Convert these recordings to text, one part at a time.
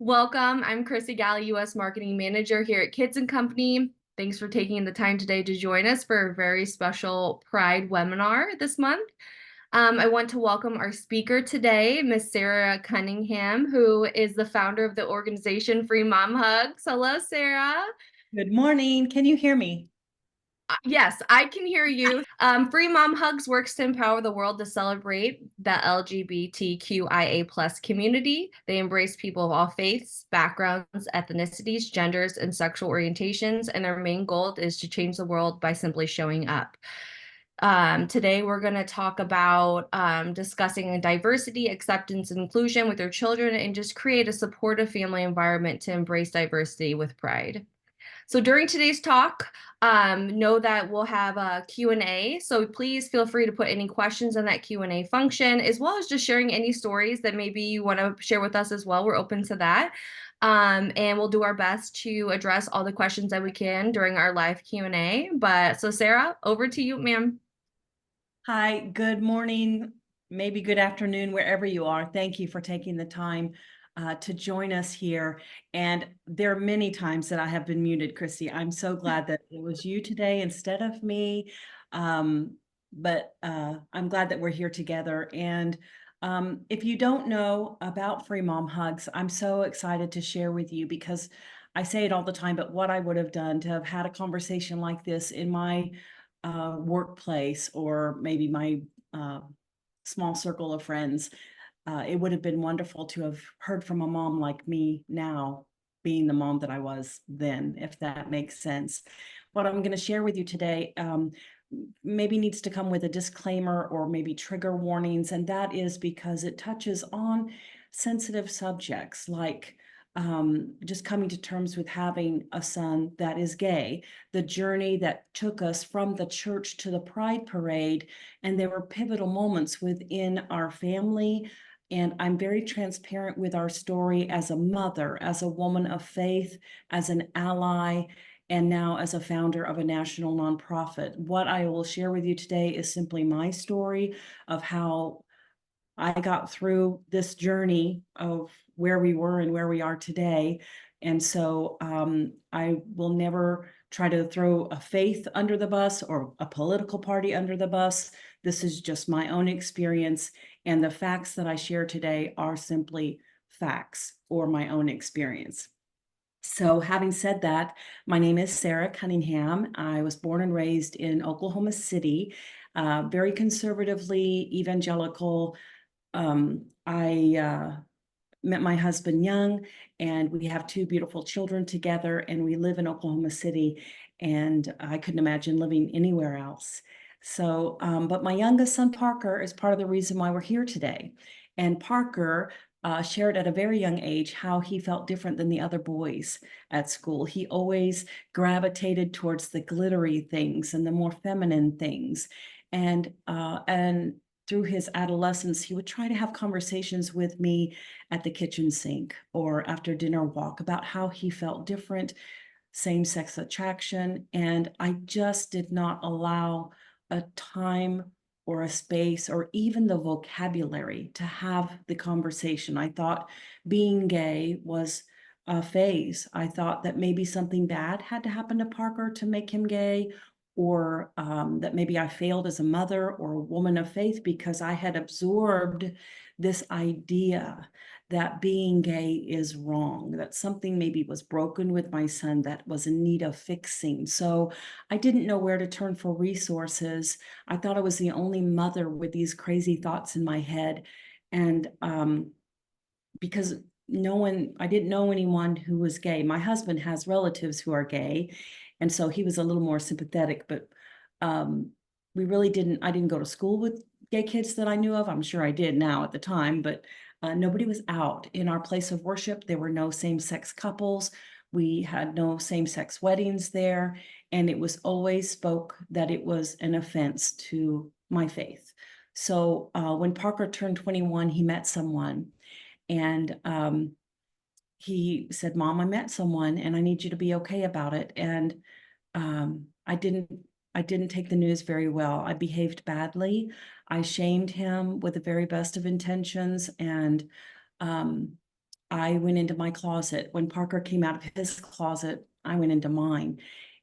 Welcome. I'm Chrissy Galley, U.S. Marketing Manager here at Kids and Company. Thanks for taking the time today to join us for a very special Pride webinar this month. I want to welcome our speaker today, Miss Sarah Cunningham, who is the founder of the organization Free Mom Hugs. Hello, Sarah. Good morning. Can you hear me? Yes, I can hear you. Free Mom Hugs works to empower the world to celebrate the LGBTQIA plus community. They embrace people of all faiths, backgrounds, ethnicities, genders, and sexual orientations, and their main goal is to change the world by simply showing up. Today, we're going to talk about discussing diversity, acceptance, and inclusion with your children, and just create a supportive family environment to embrace diversity with pride. So during today's talk, know that we'll have a Q&A, so please feel free to put any questions in that Q&A function, as well as just sharing any stories that maybe you want to share with us as well. We're open to that. And we'll do our best to address all the questions that we can during our live Q&A. So Sarah, over to you, ma'am. Hi, good morning, maybe good afternoon, wherever you are. Thank you for taking the time to join us here. And there are many times that I have been muted, Christy. I'm so glad that it was you today instead of me. But I'm glad that we're here together. And if you don't know about Free Mom Hugs, I'm so excited to share with you because I say it all the time, but what I would have done to have had a conversation like this in my workplace or maybe my small circle of friends, it would have been wonderful to have heard from a mom like me now, being the mom that I was then, if that makes sense. What I'm going to share with you today maybe needs to come with a disclaimer or maybe trigger warnings, and that is because it touches on sensitive subjects like just coming to terms with having a son that is gay, the journey that took us from the church to the Pride Parade, and there were pivotal moments within our family. And I'm very transparent with our story as a mother, as a woman of faith, as an ally, and now as a founder of a national nonprofit. What I will share with you today is simply my story of how I got through this journey of where we were and where we are today. And so I will never try to throw a faith under the bus or a political party under the bus. This is just my own experience. And the facts that I share today are simply facts or my own experience. So having said that, my name is Sarah Cunningham. I was born and raised in Oklahoma City, very conservatively evangelical. I met my husband young, and we have two beautiful children together, and we live in Oklahoma City, and I couldn't imagine living anywhere else. So, but my youngest son, Parker, is part of the reason why we're here today. And Parker shared at a very young age how he felt different than the other boys at school. He always gravitated towards the glittery things and the more feminine things. And through his adolescence, he would try to have conversations with me at the kitchen sink or after dinner walk about how he felt different, same-sex attraction. And I just did not allow a time or a space or even the vocabulary to have the conversation. I thought being gay was a phase. I thought that maybe something bad had to happen to Parker to make him gay, or that maybe I failed as a mother or a woman of faith because I had absorbed this idea that being gay is wrong, that something maybe was broken with my son that was in need of fixing. So I didn't know where to turn for resources. I thought I was the only mother with these crazy thoughts in my head. And because I didn't know anyone who was gay. My husband has relatives who are gay, and so he was a little more sympathetic, but we really I didn't go to school with gay kids that I knew of. I'm sure I did now at the time, but nobody was out. In our place of worship, there were no same-sex couples. We had no same-sex weddings there, and it was always spoke that it was an offense to my faith. So when Parker turned 21, he met someone, and he said, "Mom, I met someone and I need you to be okay about it." And I didn't take the news very well. I behaved badly. I shamed him with the very best of intentions. And I went into my closet. When Parker came out of his closet, I went into mine.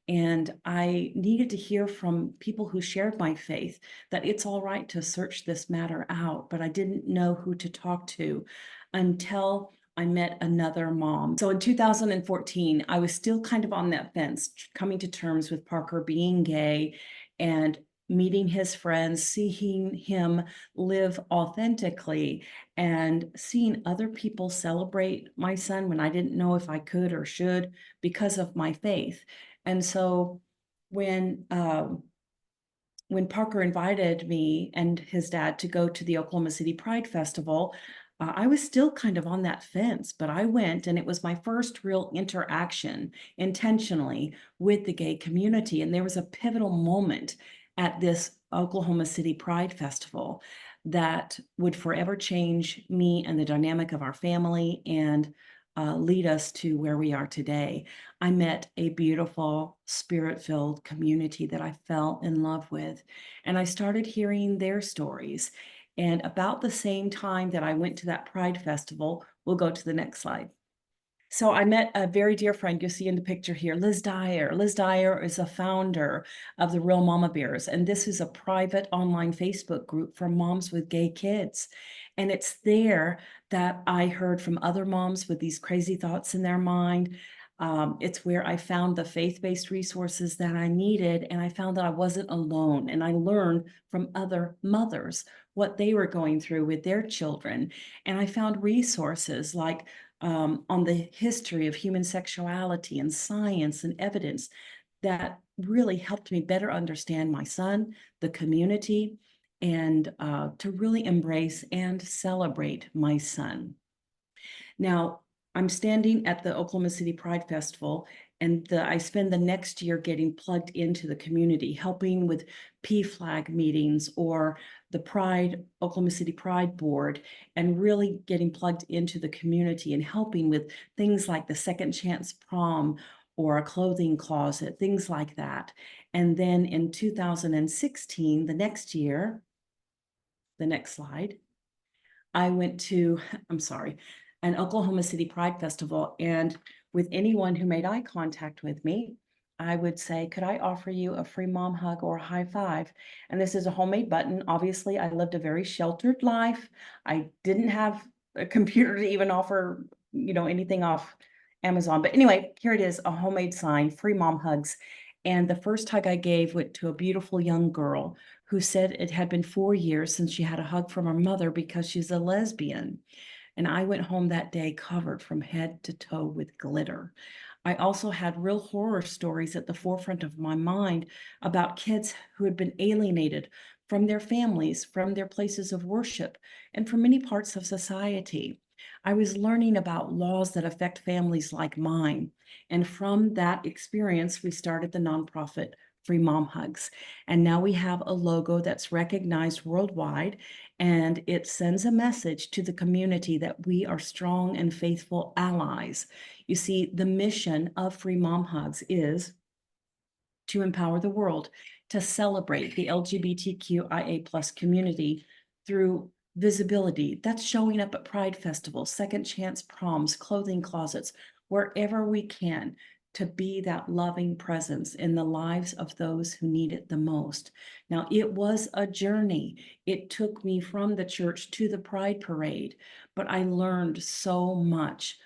And I needed to hear from people who shared my faith that it's all right to search this matter out, but I didn't know who to talk to until I met another mom. So in 2014, I was still kind of on that fence, coming to terms with Parker being gay and meeting his friends, seeing him live authentically, and seeing other people celebrate my son when I didn't know if I could or should because of my faith. And so when when Parker invited me and his dad to go to the Oklahoma City Pride Festival, I was still kind of on that fence, but I went, and it was my first real interaction intentionally with the gay community. And there was a pivotal moment at this Oklahoma City Pride Festival that would forever change me and the dynamic of our family and lead us to where we are today. I met a beautiful, spirit filled community that I fell in love with. And I started hearing their stories. And about the same time that I went to that Pride Festival, we'll go to the next slide. So I met a very dear friend you see in the picture here, Liz Dyer. Liz Dyer is a founder of the Real Mama Bears, and this is a private online Facebook group for moms with gay kids. And it's there that I heard from other moms with these crazy thoughts in their mind. It's where I found the faith-based resources that I needed, and I found that I wasn't alone. And I learned from other mothers what they were going through with their children. And I found resources like on the history of human sexuality and science and evidence that really helped me better understand my son, the community, and to really embrace and celebrate my son. Now, I'm standing at the Oklahoma City Pride Festival, and I spend the next year getting plugged into the community, helping with PFLAG meetings or the Pride, Oklahoma City Pride Board, and really getting plugged into the community and helping with things like the Second Chance Prom or a clothing closet, things like that. And then in 2016, the next year, the next slide, I went to, I'm sorry, an Oklahoma City Pride Festival. And with anyone who made eye contact with me, I would say, could I offer you a free mom hug or a high five? And this is a homemade button. Obviously, I lived a very sheltered life. I didn't have a computer to even offer, anything off Amazon. But anyway, here it is, a homemade sign, free mom hugs. And the first hug I gave went to a beautiful young girl who said it had been 4 years since she had a hug from her mother because she's a lesbian. And I went home that day covered from head to toe with glitter. I also had real horror stories at the forefront of my mind about kids who had been alienated from their families, from their places of worship, and from many parts of society. I was learning about laws that affect families like mine. And from that experience, we started the nonprofit Free Mom Hugs. And now we have a logo that's recognized worldwide, and it sends a message to the community that we are strong and faithful allies. You see, the mission of Free Mom Hugs is to empower the world to celebrate the LGBTQIA plus community through visibility. That's showing up at Pride festivals, second chance proms, clothing closets, wherever we can, to be that loving presence in the lives of those who need it the most. Now, it was a journey. It took me from the church to the Pride Parade, but I learned so much.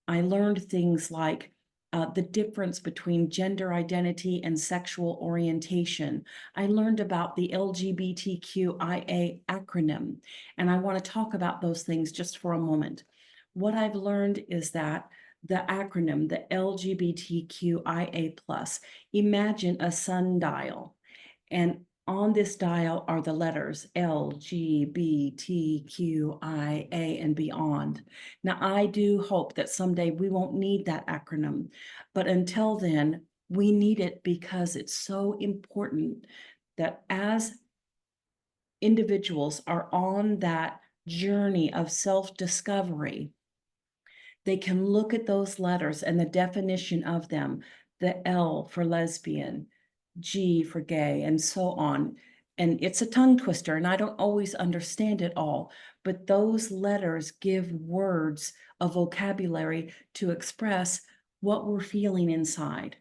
I learned things like the difference between gender identity and sexual orientation. I learned about the LGBTQIA acronym, and I want to talk about those things just for a moment. What I've learned is that the acronym, the LGBTQIA plus, imagine a sundial, and on this dial are the letters L, G, B, T, Q, I, A, and beyond. Now, I do hope that someday we won't need that acronym, but until then, we need it because it's so important that as individuals are on that journey of self-discovery, they can look at those letters and the definition of them, the L for lesbian, G for gay, and so on. And it's a tongue twister, and I don't always understand it all, but those letters give words, a vocabulary to express what we're feeling inside,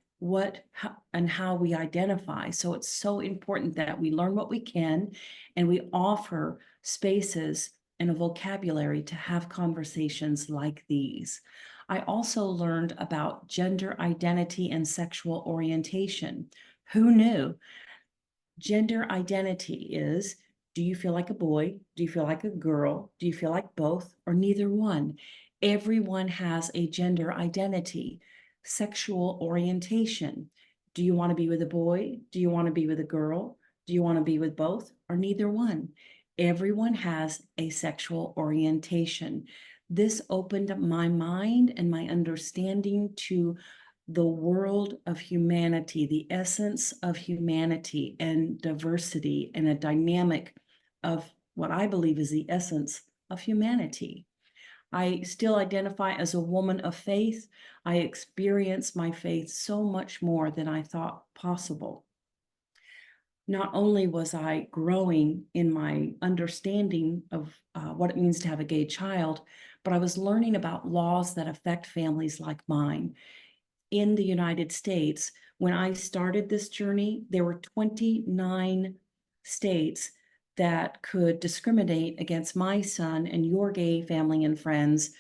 and how we identify. So it's so important that we learn what we can and we offer spaces and a vocabulary to have conversations like these. I also learned about gender identity and sexual orientation. Who knew? Gender identity is, do you feel like a boy? Do you feel like a girl? Do you feel like both or neither one? Everyone has a gender identity. Sexual orientation. Do you want to be with a boy? Do you want to be with a girl? Do you want to be with both or neither one? Everyone has a sexual orientation. This opened up my mind and my understanding to the world of humanity, the essence of humanity and diversity, and a dynamic of what I believe is the essence of humanity. I still identify as a woman of faith. I experience my faith so much more than I thought possible. Not only was I growing in my understanding of what it means to have a gay child, but I was learning about laws that affect families like mine. In the United States, when I started this journey, there were 29 states that could discriminate against my son and your gay family and friends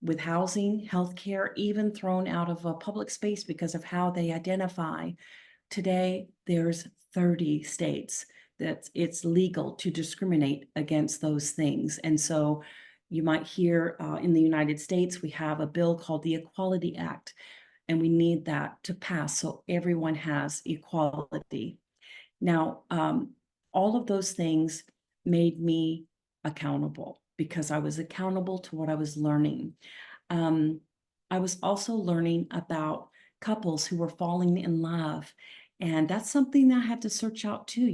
with housing, healthcare, even thrown out of a public space because of how they identify. Today, there's 30 states that it's legal to discriminate against those things. And so you might hear in the United States, we have a bill called the Equality Act, and we need that to pass so everyone has equality. Now, all of those things made me accountable because I was accountable to what I was learning. Um, I was also learning about couples who were falling in love. And that's something that I had to search out too,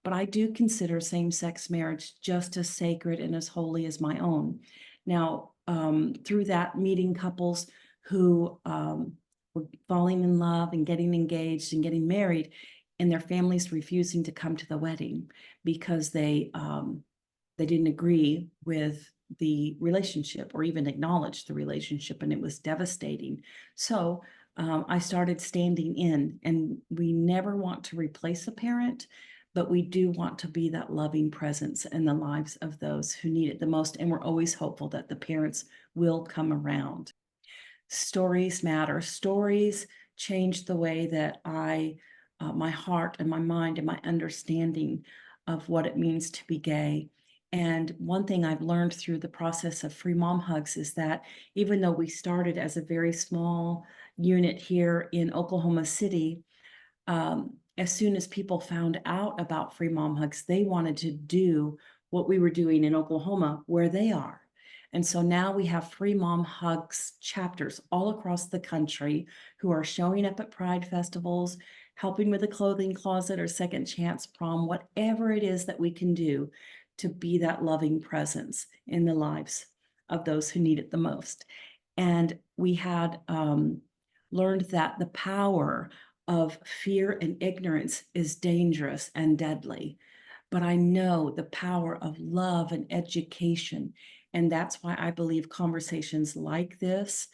but I do consider same-sex marriage just as sacred and as holy as my own. Now, through that, meeting couples who were falling in love and getting engaged and getting married, and their families refusing to come to the wedding because they didn't agree with the relationship or even acknowledge the relationship, and it was devastating. So I started standing in, and we never want to replace a parent, but we do want to be that loving presence in the lives of those who need it the most. And we're always hopeful that the parents will come around. Stories matter. Stories change the way that my heart and my mind and my understanding of what it means to be gay. And one thing I've learned through the process of Free Mom Hugs is that even though we started as a very small unit here in Oklahoma City, as soon as people found out about Free Mom Hugs, they wanted to do what we were doing in Oklahoma where they are. And so now we have Free Mom Hugs chapters all across the country who are showing up at Pride festivals, helping with a clothing closet or second chance prom, whatever it is that we can do to be that loving presence in the lives of those who need it the most. And we had learned that the power of fear and ignorance is dangerous and deadly. But I know the power of love and education. And that's why I believe conversations like this,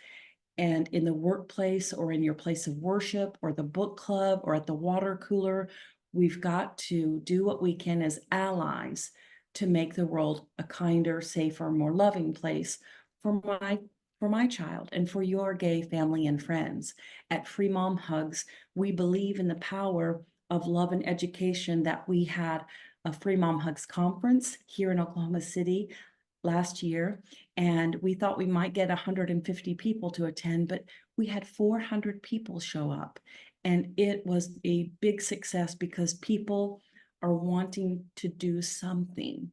and in the workplace or in your place of worship or the book club or at the water cooler, we've got to do what we can as allies to make the world a kinder, safer, more loving place for my child and for your gay family and friends. At Free Mom Hugs, we believe in the power of love and education. That we had a Free Mom Hugs conference here in Oklahoma City last year, and we thought we might get 150 people to attend, but we had 400 people show up. And it was a big success because people are wanting to do something.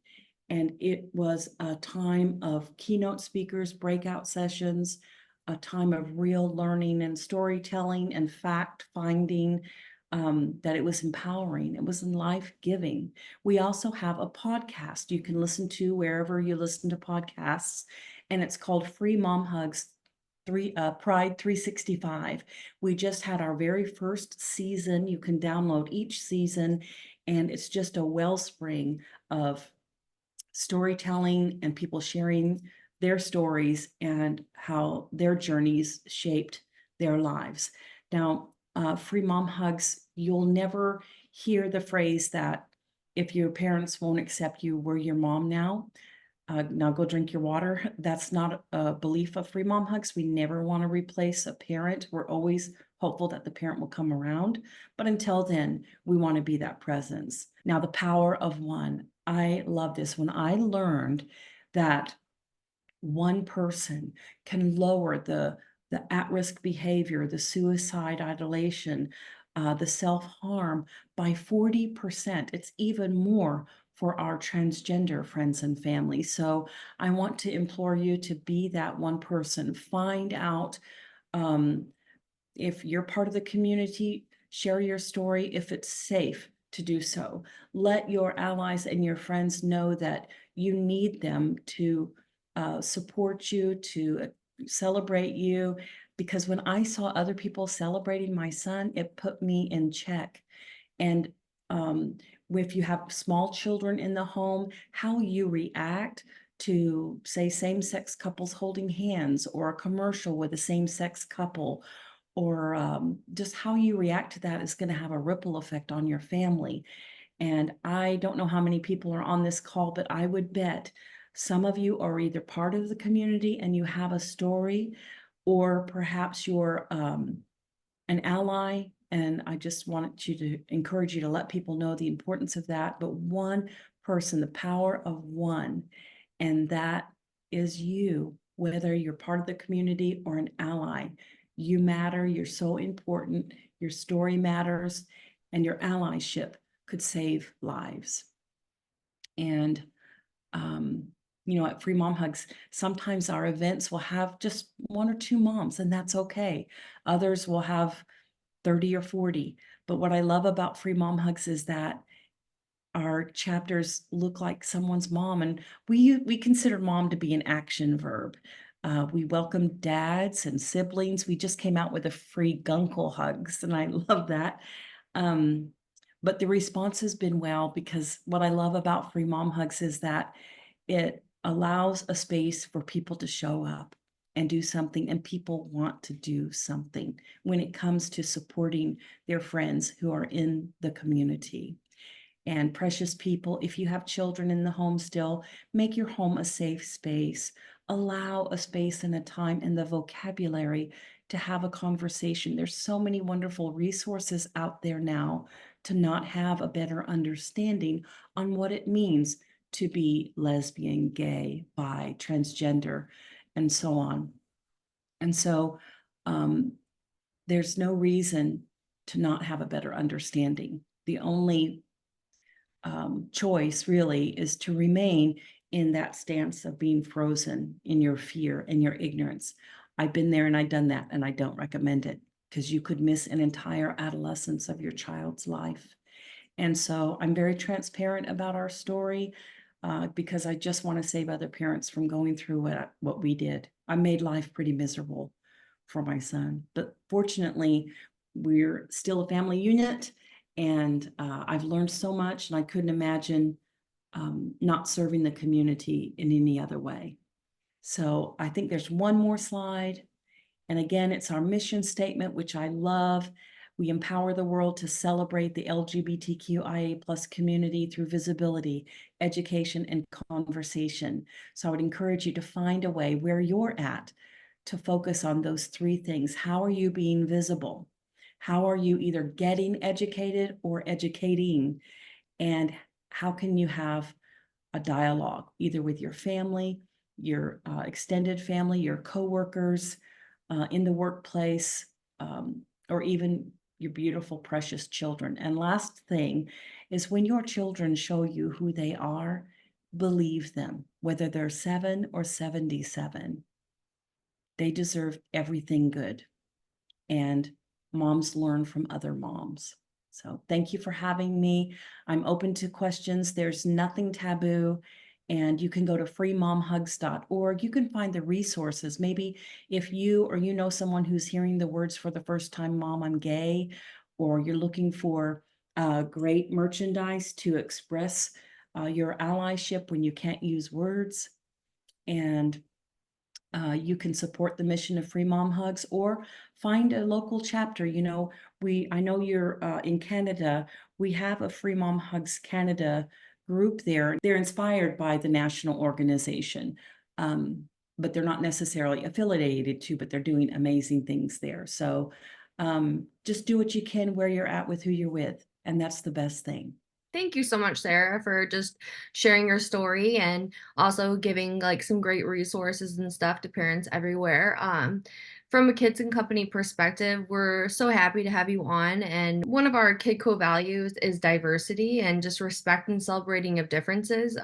And it was a time of keynote speakers, breakout sessions, a time of real learning and storytelling and fact finding, that it was empowering. It was life-giving. We also have a podcast you can listen to wherever you listen to podcasts, and it's called Free Mom Hugs Pride 365. We just had our very first season. You can download each season, And it's just a wellspring of storytelling and people sharing their stories and how their journeys shaped their lives. Now, Free Mom Hugs, you'll never hear the phrase that if your parents won't accept you, we're your mom now. Now go drink your water. That's not a belief of Free Mom Hugs. We never want to replace a parent. We're always hopeful that the parent will come around. But until then, we want to be that presence. Now, the power of one. I love this. When I learned that one person can lower the at-risk behavior, the suicide ideation, the self-harm by 40%. It's even more for our transgender friends and family. So I want to implore you to be that one person. Find out um, if you're part of the community, share your story if it's safe to do so. Let your allies and your friends know that you need them to support you, to celebrate you. Because when I saw other people celebrating my son, it put me in check. And um, if you have small children in the home, how you react to, say, same-sex couples holding hands, or a commercial with a same-sex couple, or just how you react to that is going to have a ripple effect on your family. And I don't know how many people are on this call, but I would bet some of you are either part of the community and you have a story, or perhaps you're an ally. And I just wanted you to encourage you to let people know the importance of that. But one person, the power of one, and that is you, whether you're part of the community or an ally. You matter. You're so important. Your story matters, and your allyship could save lives. And um, at Free Mom Hugs, sometimes our events will have just one or two moms, and that's okay. Others will have 30 or 40. But what I love about Free Mom Hugs is that our chapters look like someone's mom, and we consider mom to be an action verb. We welcome dads and siblings. We just came out with a free gunkle hugs, and I love that. Um, but the response has been well, because what I love about Free Mom Hugs is that it allows a space for people to show up and do something, and people want to do something when it comes to supporting their friends who are in the community. And precious people, if you have children in the home still, make your home a safe space. Allow a space and a time and the vocabulary to have a conversation. There's so many wonderful resources out there now to not have a better understanding on what it means to be lesbian, gay, bi, transgender, and so on. And so there's no reason to not have a better understanding. The only choice really is to remain in that stance of being frozen in your fear and your ignorance. I've been there and I've done that, and I don't recommend it, because you could miss an entire adolescence of your child's life. And so I'm very transparent about our story, because I just want to save other parents from going through what we did. I made life pretty miserable for my son, but fortunately, we're still a family unit, and I've learned so much, and I couldn't imagine not serving the community in any other way. So I think there's one more slide. And again, it's our mission statement, which I love. We empower the world to celebrate the LGBTQIA plus community through visibility, education, and conversation. So I would encourage you to find a way where you're at to focus on those three things. How are you being visible? How are you either getting educated or educating? And how can you have a dialogue, either with your family, your extended family, your coworkers, in the workplace, or even your beautiful, precious children. And last thing is, when your children show you who they are, believe them, whether they're 7 or 77. They deserve everything good. And moms learn from other moms. So thank you for having me. I'm open to questions. There's nothing taboo. And you can go to freemomhugs.org. You can find the resources. Maybe if you or someone who's hearing the words for the first time, Mom, I'm gay, or you're looking for great merchandise to express your allyship when you can't use words. And you can support the mission of Free Mom Hugs or find a local chapter. I know you're in Canada. We have a Free Mom Hugs Canada group there. They're inspired by the national organization, um, but they're not necessarily affiliated to, but they're doing amazing things there. So just do what you can where you're at with who you're with. And that's the best thing. Thank you so much, Sarah, for just sharing your story and also giving like some great resources and stuff to parents everywhere. From a kids and company perspective, we're so happy to have you on. And one of our Kidco values is diversity and just respect and celebrating of differences.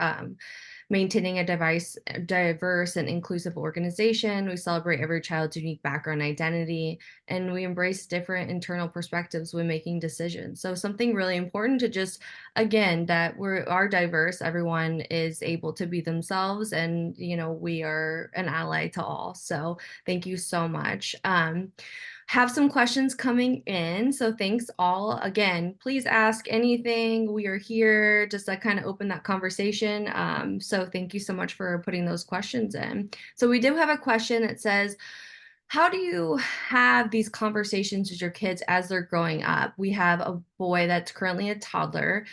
Maintaining a diverse and inclusive organization. We celebrate every child's unique background identity, and we embrace different internal perspectives when making decisions. So something really important to just, again, that we are diverse. Everyone is able to be themselves, and we are an ally to all. So thank you so much. Have some questions coming in. So thanks all. Again, please ask anything. We are here just to kind of open that conversation. So thank you so much for putting those questions in. So we do have a question that says, how do you have these conversations with your kids as they're growing up? We have a boy that's currently a toddler.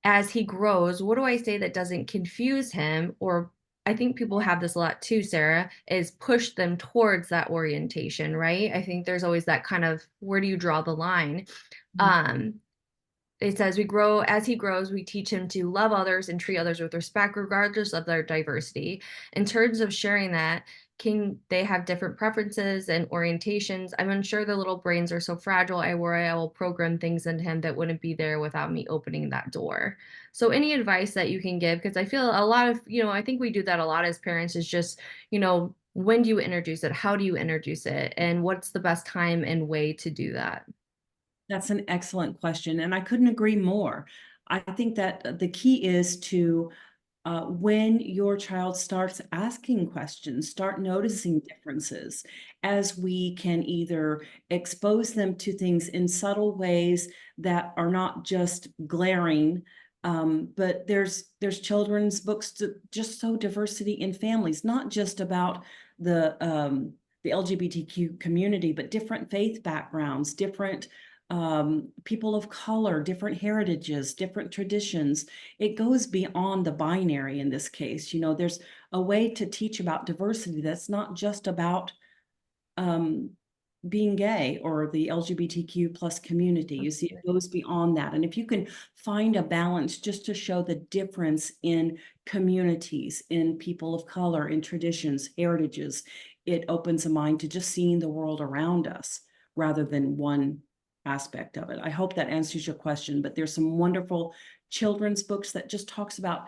As he grows, what do I say that doesn't confuse him? Or I think people have this a lot too, Sarah, is push them towards that orientation, right? I think there's always that kind of where do you draw the line? Um, it says we grow as he grows, we teach him to love others and treat others with respect, regardless of their diversity. In terms of sharing that, can they have different preferences and orientations? I'm unsure the little brains are so fragile. I worry I will program things into him that wouldn't be there without me opening that door. So, any advice that you can give? Because I feel a lot of, I think we do that a lot as parents is just, when do you introduce it? How do you introduce it? And what's the best time and way to do that? That's an excellent question, and I couldn't agree more. I think that the key is to when your child starts asking questions, start noticing differences, as we can either expose them to things in subtle ways that are not just glaring. But there's children's books to just so diversity in families, not just about the LGBTQ community, but different faith backgrounds, different people of color, different heritages, different traditions. It goes beyond the binary in this case. There's a way to teach about diversity that's not just about um, being gay or the LGBTQ plus community. You see, it goes beyond that. And if you can find a balance just to show the difference in communities, in people of color, in traditions, heritages, it opens a mind to just seeing the world around us rather than one aspect of it. I hope that answers your question, but there's some wonderful children's books that just talks about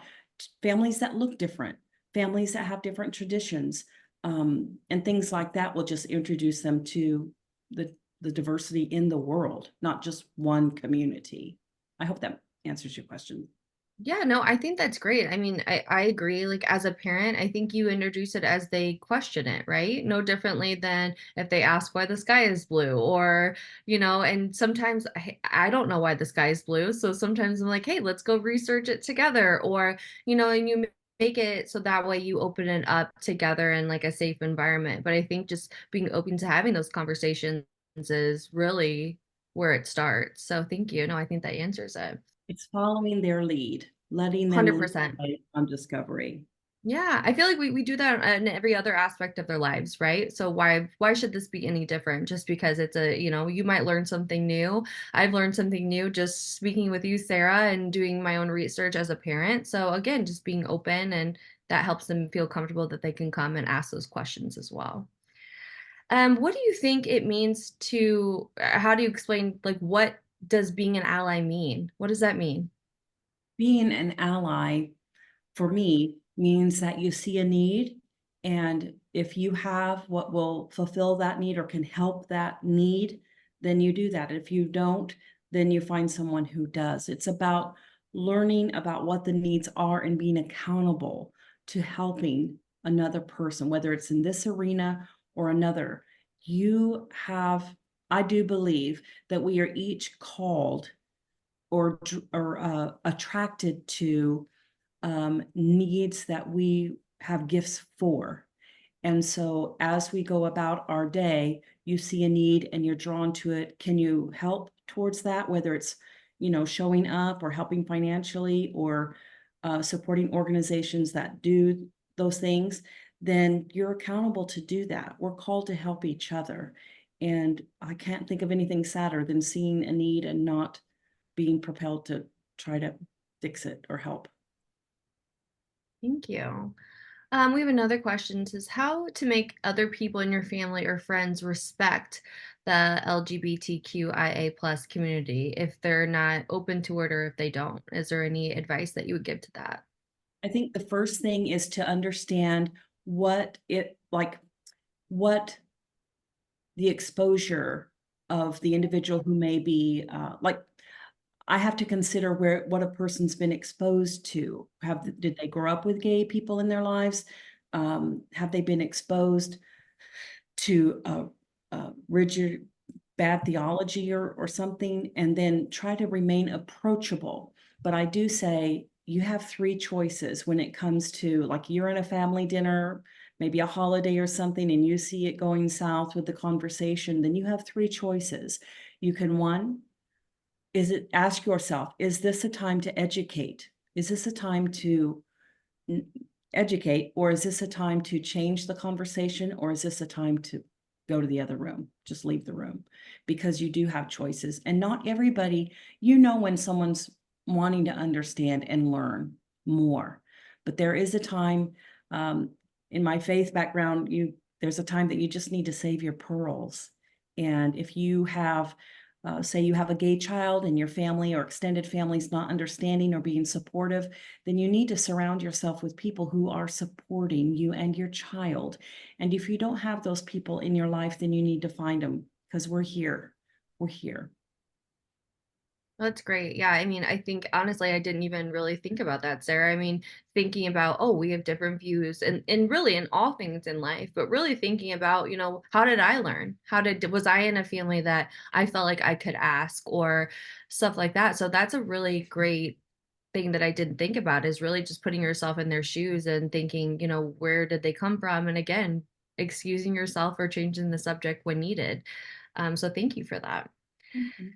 families that look different, families that have different traditions, and things like that will just introduce them to the diversity in the world, not just one community. I hope that answers your question. Yeah, no, I think that's great. I mean, I agree. Like as a parent, I think you introduce it as they question it, right? No differently than if they ask why the sky is blue or, and sometimes I don't know why the sky is blue. So sometimes I'm like, hey, let's go research it together. Or, and you make it so that way you open it up together in like a safe environment. But I think just being open to having those conversations is really where it starts. So thank you. No, I think that answers it. It's following their lead, letting them lead 100%. the way on discovery. Yeah, I feel like we do that in every other aspect of their lives, right? So why should this be any different? Just because it's you might learn something new. I've learned something new just speaking with you, Sarah, and doing my own research as a parent. So again, just being open and that helps them feel comfortable that they can come and ask those questions as well. What do you think it means to, how do you explain, like, what does being an ally mean? What does that mean? Being an ally for me means that you see a need, and if you have what will fulfill that need or can help that need, then you do that. If you don't, then you find someone who does. It's about learning about what the needs are and being accountable to helping another person, whether it's in this arena or another. You have, I do believe that we are each called or attracted to needs that we have gifts for. And so as we go about our day, you see a need and you're drawn to it. Can you help towards that? Whether it's, showing up or helping financially or supporting organizations that do those things, then you're accountable to do that. We're called to help each other. And I can't think of anything sadder than seeing a need and not being propelled to try to fix it or help. Thank you. We have another question. Says how to make other people in your family or friends respect the LGBTQIA plus community if they're not open to it or if they don't. Is there any advice that you would give to that? I think the first thing is to understand what it like what the exposure of the individual who may be like I have to consider where what a person's been exposed to. Did they grow up with gay people in their lives? Have they been exposed to rigid bad theology or something, and then try to remain approachable. But I do say you have three choices when it comes to, like, you're in a family dinner, maybe a holiday or something, and you see it going south with the conversation, then you have three choices. You can, one, ask yourself, is this a time to educate? Is this a time to educate, or is this a time to change the conversation, or is this a time to go to the other room, just leave the room? Because you do have choices, and not everybody, when someone's wanting to understand and learn more. But there is a time, in my faith background, there's a time that you just need to save your pearls. And if you have say you have a gay child and your family or extended family is not understanding or being supportive, then you need to surround yourself with people who are supporting you and your child. And if you don't have those people in your life, then you need to find them, because we're here. We're here. That's great. Yeah, I mean, I think honestly, I didn't even really think about that, Sarah. I mean, thinking about, oh, we have different views and really in all things in life, but really thinking about, how did I learn? Was I in a family that I felt like I could ask or stuff like that? So that's a really great thing that I didn't think about is really just putting yourself in their shoes and thinking, where did they come from? And again, excusing yourself or changing the subject when needed. So thank you for that. Mhm.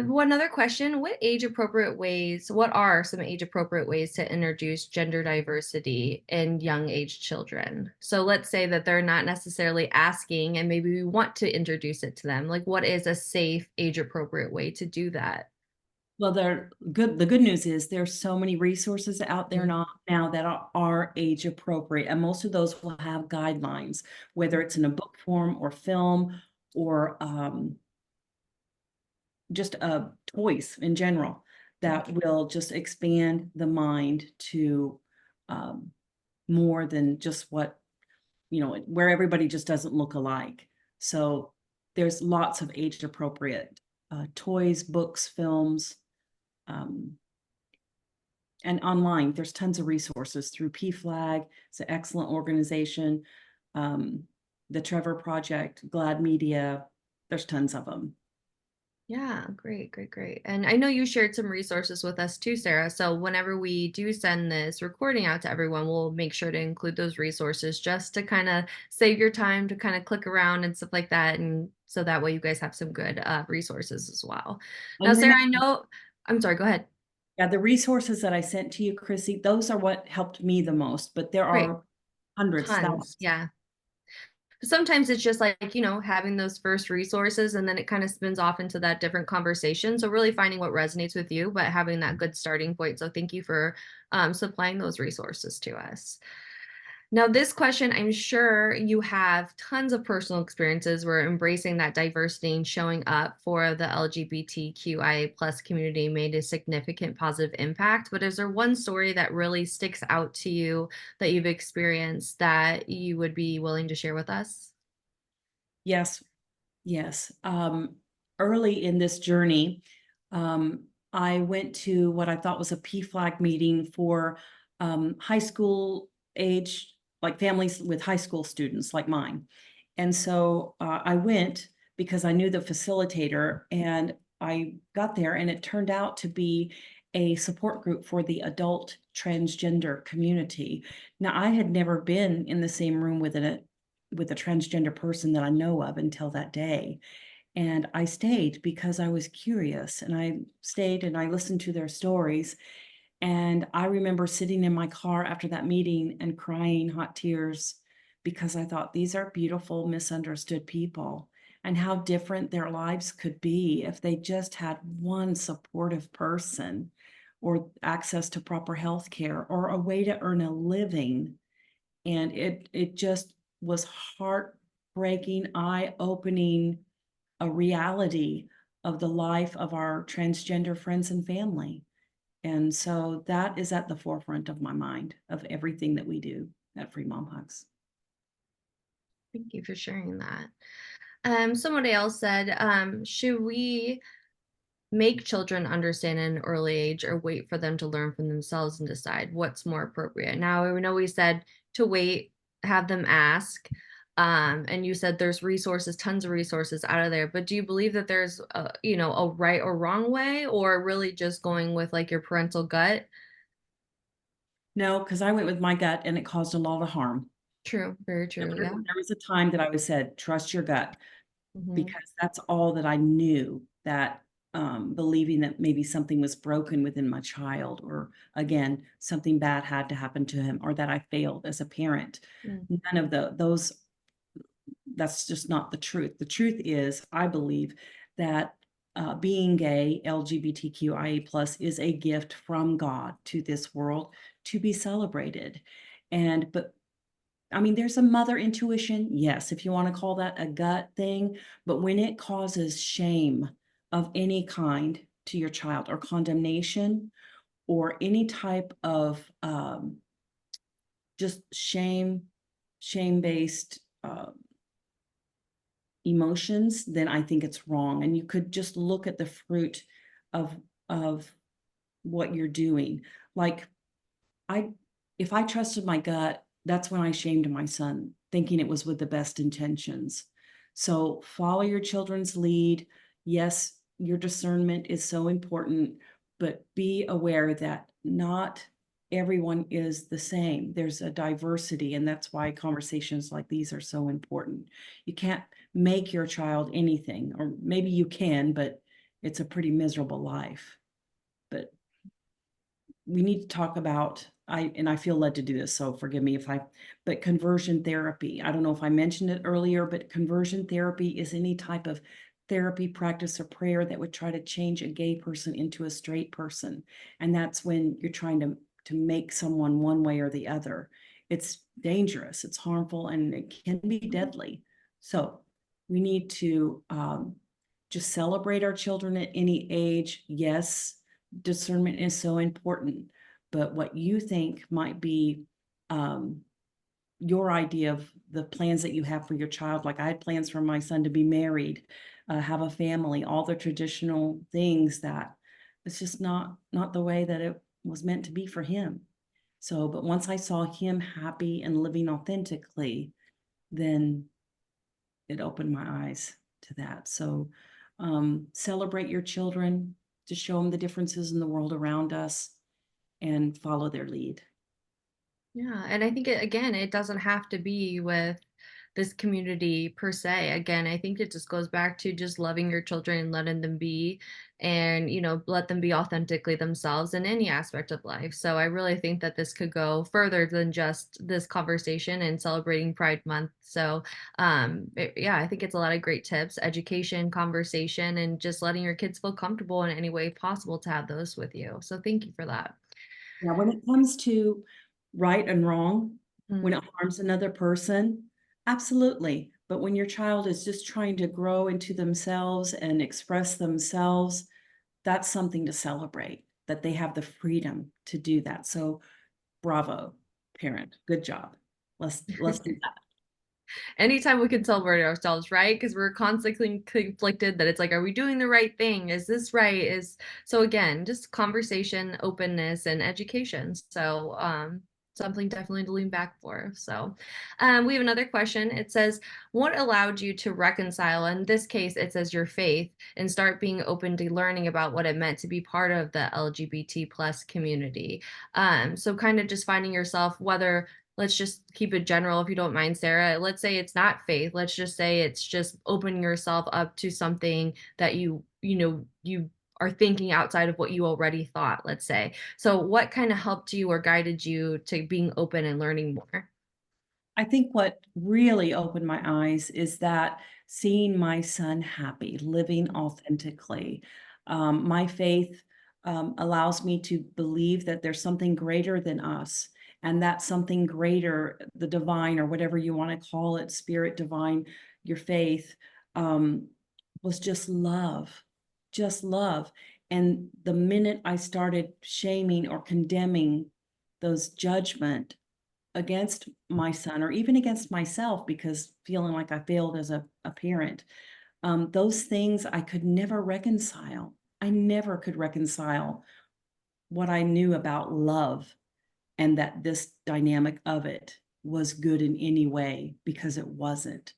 One other question, what are some age appropriate ways to introduce gender diversity in young age children? So let's say that they're not necessarily asking and maybe we want to introduce it to them. Like what is a safe age appropriate way to do that? Well, the good news is there's so many resources out there Mhm. now that are age appropriate, and most of those will have guidelines, whether it's in a book form or film or just toys in general that will just expand the mind to um, more than just where everybody just doesn't look alike. So there's lots of age appropriate toys, books, films, um, and online. There's tons of resources through PFLAG. It's an excellent organization. Um, the Trevor Project, Glad Media. There's tons of them. Yeah, great, great, great. And I know you shared some resources with us too, Sarah. So whenever we do send this recording out to everyone, we'll make sure to include those resources just to kind of save your time to kind of click around and stuff like that. And so that way you guys have some good resources as well. Now, And Sarah, remember, I'm sorry, go ahead. yeah, the resources that I sent to you, Chrissy, those are what helped me the most, but there Great. are hundreds, Tons. thousands. Yeah. Sometimes it's just like, having those first resources and then it kind of spins off into that different conversation. So really finding what resonates with you, but having that good starting point. So thank you for supplying those resources to us. Now, this question, I'm sure you have tons of personal experiences where embracing that diversity and showing up for the LGBTQIA plus community made a significant positive impact. But is there one story that really sticks out to you that you've experienced that you would be willing to share with us? Yes, yes. Early in this journey, um, I went to what I thought was a PFLAG meeting for high school age, like families with high school students like mine. And so I went because I knew the facilitator, and I got there, and it turned out to be a support group for the adult transgender community. Now, I had never been in the same room with a transgender person that I know of until that day. And I stayed because I was curious, and I stayed and I listened to their stories. And I remember sitting in my car after that meeting and crying hot tears because I thought these are beautiful, misunderstood people, and how different their lives could be if they just had one supportive person or access to proper health care or a way to earn a living. And it just was heartbreaking, eye-opening, a reality of the life of our transgender friends and family. And so that is at the forefront of my mind of everything that we do at Free Mom Hugs. Thank you for sharing that. Somebody else said, should we make children understand at an early age or wait for them to learn from themselves and decide what's more appropriate? Now, we know we said to wait, have them ask. And you said there's resources, tons of resources out of there, but do you believe that there's a right or wrong way, or really just going with like your parental gut? No, because I went with my gut and it caused a lot of harm. True, very true. Yeah. There was a time that I was said, trust your gut, Hmm. because that's all that I knew, that believing that maybe something was broken within my child, or again, something bad had to happen to him, or that I failed as a parent. None of those, that's just not the truth. The truth is, I believe that being gay, LGBTQIA plus, is a gift from God to this world to be celebrated. But I mean, there's a mother intuition, yes, if you want to call that a gut thing, but when it causes shame of any kind to your child, or condemnation, or any type of just shame based emotions, then I think it's wrong. And you could just look at the fruit of of what you're doing. Like, I if I trusted my gut, that's when I shamed my son, thinking it was with the best intentions. So follow your children's lead. Yes, your discernment is so important, but be aware that not everyone is the same. There's a diversity, and that's why conversations like these are so important. You can't make your child anything, or maybe you can, but it's a pretty miserable life. But we need to talk about, I feel led to do this, so forgive me if I, but conversion therapy. I don't know if I mentioned it earlier, but conversion therapy is any type of therapy, practice, or prayer that would try to change a gay person into a straight person. And that's when you're trying to make someone one way or the other. It's dangerous, it's harmful, and it can be deadly. So we need to just celebrate our children at any age. Yes, discernment is so important, but what you think might be um, your idea of the plans that you have for your child, like I had plans for my son to be married, have a family, all the traditional things, that it's just not the way that it was meant to be for him. So, but once I saw him happy and living authentically, then it opened my eyes to that. So celebrate your children, to show them the differences in the world around us, and follow their lead. Yeah, and I think again, it doesn't have to be with this community per se. Again, I think it just goes back to just loving your children and letting them be, and let them be authentically themselves in any aspect of life. So I really think that this could go further than just this conversation and celebrating Pride Month. So yeah, I think it's a lot of great tips, education, conversation, and just letting your kids feel comfortable in any way possible to have those with you. So thank you for that. Now, when it comes to right and wrong, when Mm. it harms another person, absolutely. But when your child is just trying to grow into themselves and express themselves, that's something to celebrate, that they have the freedom to do that. So bravo, parent. Good job. Let's do that. Anytime we can celebrate ourselves, right? Because we're constantly conflicted that it's like, are we doing the right thing? Is this right? Is so again, just conversation, openness, and education. So something definitely to lean back for. So, we have another question. It says, "What allowed you to reconcile?" In this case, it says your faith and start being open to learning about what it meant to be part of the LGBT plus community. So, kind of just finding yourself whether let's just keep it general if you don't mind, Sarah. Let's say it's not faith. Let's just say it's just opening yourself up to something that you are thinking outside of what you already thought, let's say. So what kind of helped you or guided you to being open and learning more? I think what really opened my eyes is that seeing my son happy, living authentically. My faith allows me to believe that there's something greater than us, and that something greater, the divine, or whatever you want to call it, spirit, divine, your faith, um, was just love, just love. And the minute I started shaming or condemning those judgment against my son or even against myself because feeling like I failed as a parent. Those things I could never reconcile. I never could reconcile what I knew about love and that this dynamic of it was good in any way because it wasn't.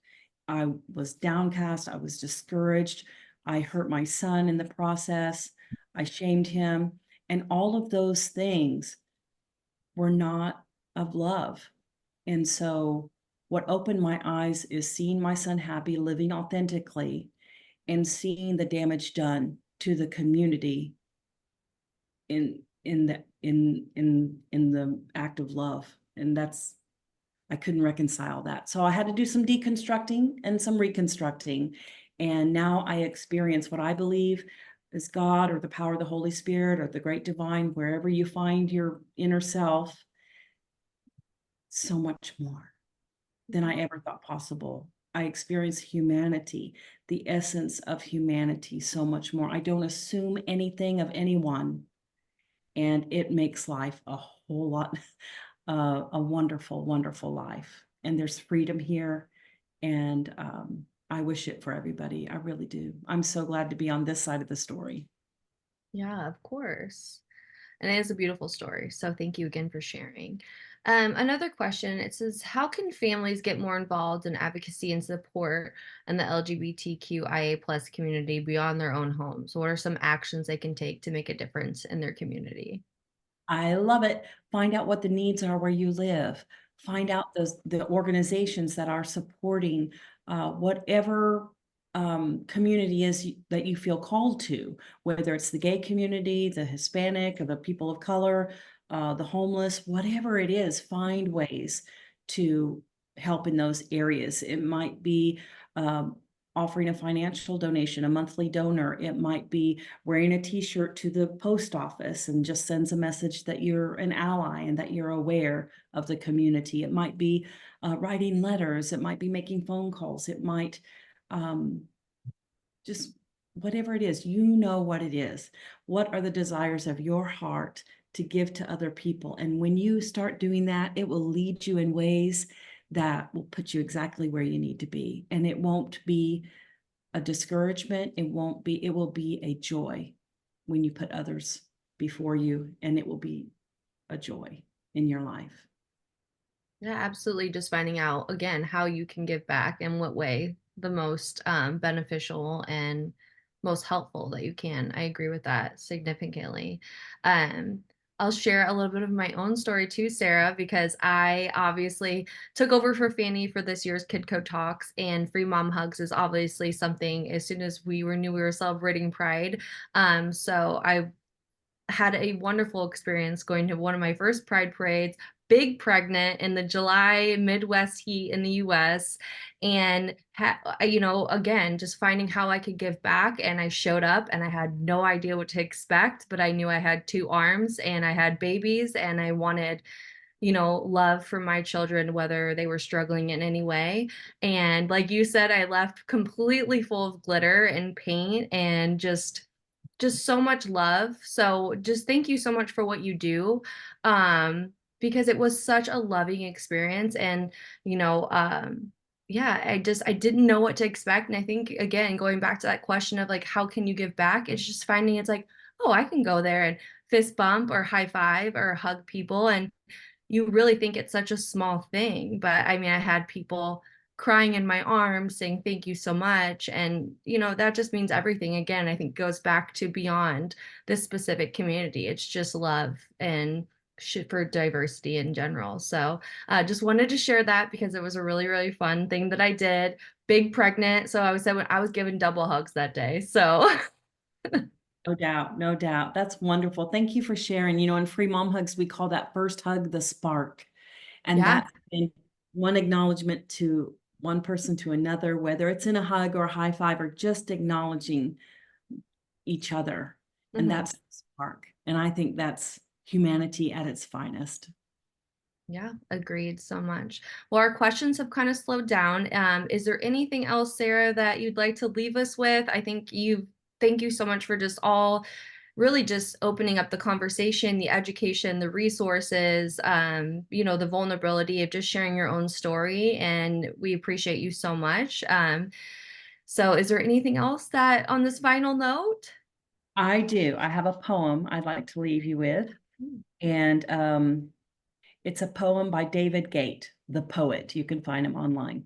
I was downcast. I was discouraged. I hurt my son in the process. I shamed him. And all of those things were not of love. And so, what opened my eyes is seeing my son happy, living authentically, and seeing the damage done to the community in the act of love. And that's I couldn't reconcile that. So I had to do some deconstructing and some reconstructing. And now I experience what I believe is God or the power of the Holy Spirit or the great divine, wherever you find your inner self, so much more than I ever thought possible. I experience humanity, the essence of humanity, so much more. I don't assume anything of anyone, and it makes life a whole lot, a wonderful, wonderful life. And there's freedom here, and I wish it for everybody. I really do. I'm so glad to be on this side of the story. Yeah, of course. And it is a beautiful story. So thank you again for sharing. Another question, it says, how can families get more involved in advocacy and support in the LGBTQIA plus community beyond their own homes? What are some actions they can take to make a difference in their community? I love it. Find out what the needs are where you live. Find out the organizations that are supporting whatever community is that you feel called to, whether it's the gay community, the Hispanic, or the people of color, the homeless, whatever it is. Find ways to help in those areas. It might be um, offering a financial donation, a monthly donor. It might be wearing a t-shirt to the post office and just sends a message that you're an ally and that you're aware of the community. It might be writing letters. It might be making phone calls. It might um, just whatever it is, you know what it is. What are the desires of your heart to give to other people? And when you start doing that, it will lead you in ways that will put you exactly where you need to be. And it won't be a discouragement. It will be a joy when you put others before you, and it will be a joy in your life. Yeah, absolutely. Just finding out again how you can give back and what way the most beneficial and most helpful that you can. I agree with that significantly. Um, I'll share a little bit of my own story too, Sarah, because I obviously took over for Fanny for this year's Kidco Talks, and Free Mom Hugs is obviously something. As soon as knew we were celebrating Pride, so I had a wonderful experience going to one of my first Pride parades, big pregnant in the July Midwest heat in the US. And, again, just finding how I could give back. And I showed up and I had no idea what to expect, but I knew I had two arms and I had babies and I wanted love for my children, whether they were struggling in any way. And like you said, I left completely full of glitter and paint and just so much love. So just thank you so much for what you do. Because it was such a loving experience. And, you know, um, yeah, I didn't know what to expect. And I think again, going back to that question of like, how can you give back? It's just finding it's like, oh, I can go there and fist bump or high five or hug people. And you really think it's such a small thing. But I mean, I had people crying in my arms saying thank you so much, and that just means everything. Again, I think goes back to beyond this specific community. It's just love and shit for diversity in general. So just wanted to share that because it was a really, really fun thing that I did. Big pregnant, so I was given double hugs that day. So No doubt, no doubt. That's wonderful. Thank you for sharing. In Free Mom Hugs, we call that first hug the spark. And yeah. that's been one acknowledgement to one person to another, whether it's in a hug or a high five or just acknowledging each other. And Mhm. that's the spark. And I think that's humanity at its finest. Yeah, agreed so much. Well, our questions have kind of slowed down. Is there anything else, Sarah, that you'd like to leave us with? Thank you so much for just all really just opening up the conversation, the education, the resources, the vulnerability of just sharing your own story. And we appreciate you so much. So is there anything else that on this final note? I do. I have a poem I'd like to leave you with. And it's a poem by David Gate, the poet. You can find him online.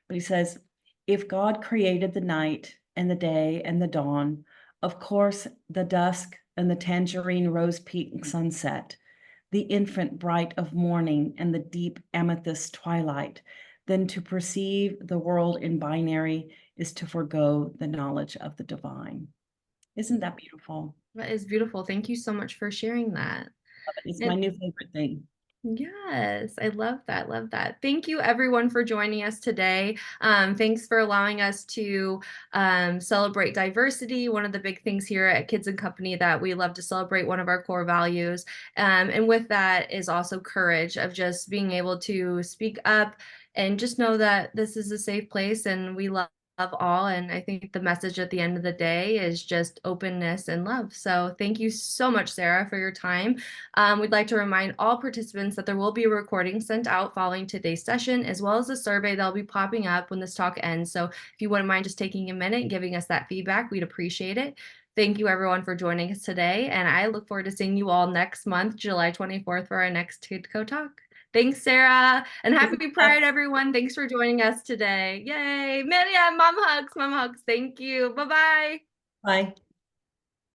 But he says, if God created the night and the day and the dawn, of course, the dusk and the tangerine rose pink sunset, the infant bright of morning and the deep amethyst twilight, then to perceive the world in binary is to forego the knowledge of the divine. Isn't that beautiful? That is beautiful. Thank you so much for sharing that. It's my And new favorite thing. yes, I love that. Love that. Thank you, everyone, for joining us today. Thanks for allowing us to celebrate diversity. One of the big things here at Kids and Company that we love to celebrate, one of our core values. And with that is also courage of just being able to speak up and just know that this is a safe place and we love all. And I think the message at the end of the day is just openness and love. So thank you so much, Sarah, for your time. We'd like to remind all participants that there will be a recording sent out following today's session, as well as a survey that'll be popping up when this talk ends. So if you wouldn't mind just taking a minute and giving us that feedback, we'd appreciate it. Thank you, everyone, for joining us today. And I look forward to seeing you all next month, July 24th, for our next Kidco talk. Thanks, Sarah. And happy Pride, everyone. Thanks for joining us today. Yay. Many mom hugs, mom hugs. Thank you. Bye-bye. Bye.